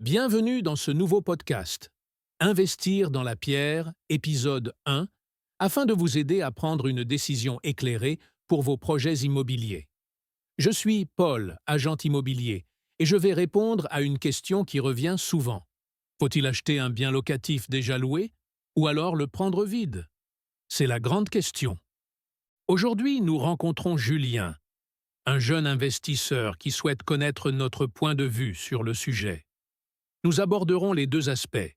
Bienvenue dans ce nouveau podcast, Investir dans la pierre, épisode 1, afin de vous aider à prendre une décision éclairée pour vos projets immobiliers. Je suis Paul, agent immobilier, et je vais répondre à une question qui revient souvent. Faut-il acheter un bien locatif déjà loué ou alors le prendre vide? C'est la grande question. Aujourd'hui, nous rencontrons Julien, un jeune investisseur qui souhaite connaître notre point de vue sur le sujet. Nous aborderons les deux aspects.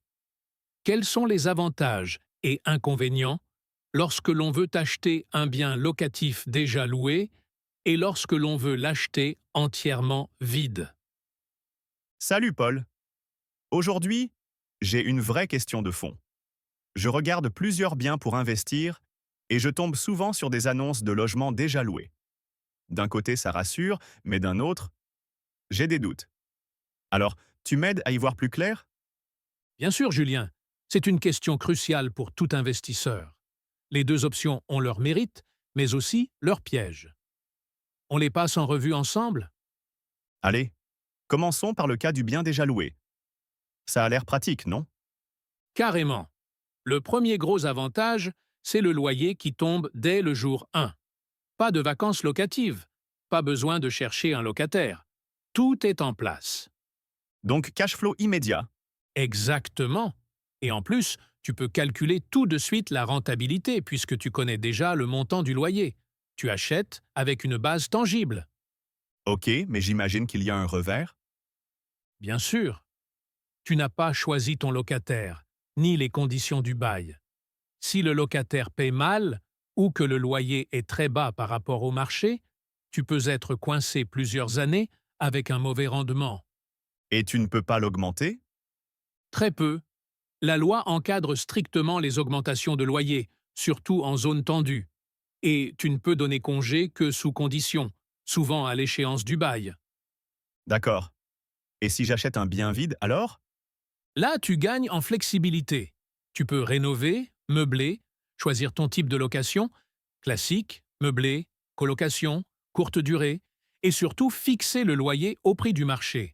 Quels sont les avantages et inconvénients lorsque l'on veut acheter un bien locatif déjà loué et lorsque l'on veut l'acheter entièrement vide? Salut Paul. Aujourd'hui, j'ai une vraie question de fond. Je regarde plusieurs biens pour investir et je tombe souvent sur des annonces de logements déjà loués. D'un côté, ça rassure, mais d'un autre, j'ai des doutes. Alors, tu m'aides à y voir plus clair? Bien sûr, Julien, c'est une question cruciale pour tout investisseur. Les deux options ont leurs mérites, mais aussi leurs pièges. On les passe en revue ensemble? Allez, commençons par le cas du bien déjà loué. Ça a l'air pratique, non? Carrément. Le premier gros avantage, c'est le loyer qui tombe dès le jour 1. Pas de vacances locatives, pas besoin de chercher un locataire. Tout est en place. Donc cash flow immédiat. Exactement. Et en plus, tu peux calculer tout de suite la rentabilité puisque tu connais déjà le montant du loyer. Tu achètes avec une base tangible. Ok, mais j'imagine qu'il y a un revers. Bien sûr, tu n'as pas choisi ton locataire, ni les conditions du bail. Si le locataire paie mal ou que le loyer est très bas par rapport au marché, tu peux être coincé plusieurs années avec un mauvais rendement. Et tu ne peux pas l'augmenter? Très peu. La loi encadre strictement les augmentations de loyer, surtout en zone tendue. Et tu ne peux donner congé que sous condition, souvent à l'échéance du bail. D'accord. Et si j'achète un bien vide, alors? Là, tu gagnes en flexibilité. Tu peux rénover, meubler, choisir ton type de location, classique, meublé, colocation, courte durée, et surtout fixer le loyer au prix du marché.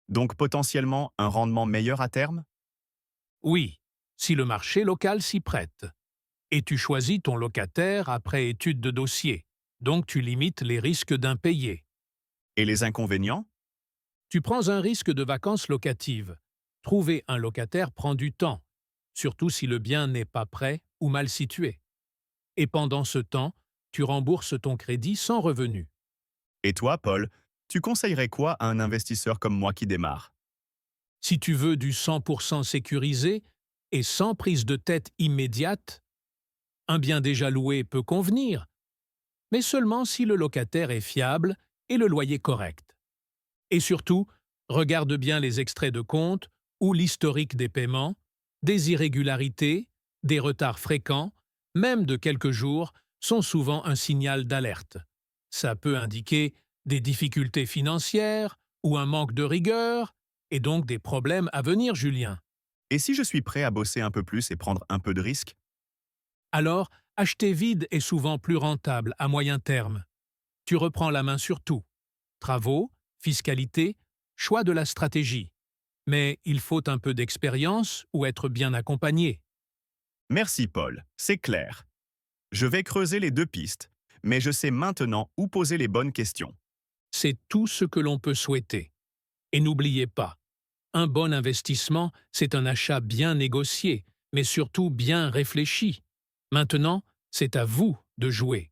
Donc potentiellement un rendement meilleur à terme? Oui, si le marché local s'y prête. Et tu choisis ton locataire après étude de dossier, donc tu limites les risques d'impayés. Et les inconvénients? Tu prends un risque de vacances locatives. Trouver un locataire prend du temps, surtout si le bien n'est pas prêt ou mal situé. Et pendant ce temps, tu rembourses ton crédit sans revenu. Et toi, Paul, tu conseillerais quoi à un investisseur comme moi qui démarre? Si tu veux du 100% sécurisé et sans prise de tête immédiate, un bien déjà loué peut convenir, mais seulement si le locataire est fiable et le loyer correct. Et surtout, regarde bien les extraits de compte ou l'historique des paiements, des irrégularités, des retards fréquents, même de quelques jours, sont souvent un signal d'alerte. Ça peut indiquer des difficultés financières ou un manque de rigueur, et donc des problèmes à venir, Julien. Et si je suis prêt à bosser un peu plus et prendre un peu de risque? Alors, acheter vide est souvent plus rentable à moyen terme. Tu reprends la main sur tout. Travaux, fiscalité, choix de la stratégie. Mais il faut un peu d'expérience ou être bien accompagné. Merci, Paul, c'est clair. Je vais creuser les deux pistes, mais je sais maintenant où poser les bonnes questions. C'est tout ce que l'on peut souhaiter. Et n'oubliez pas, un bon investissement, c'est un achat bien négocié, mais surtout bien réfléchi. Maintenant, c'est à vous de jouer.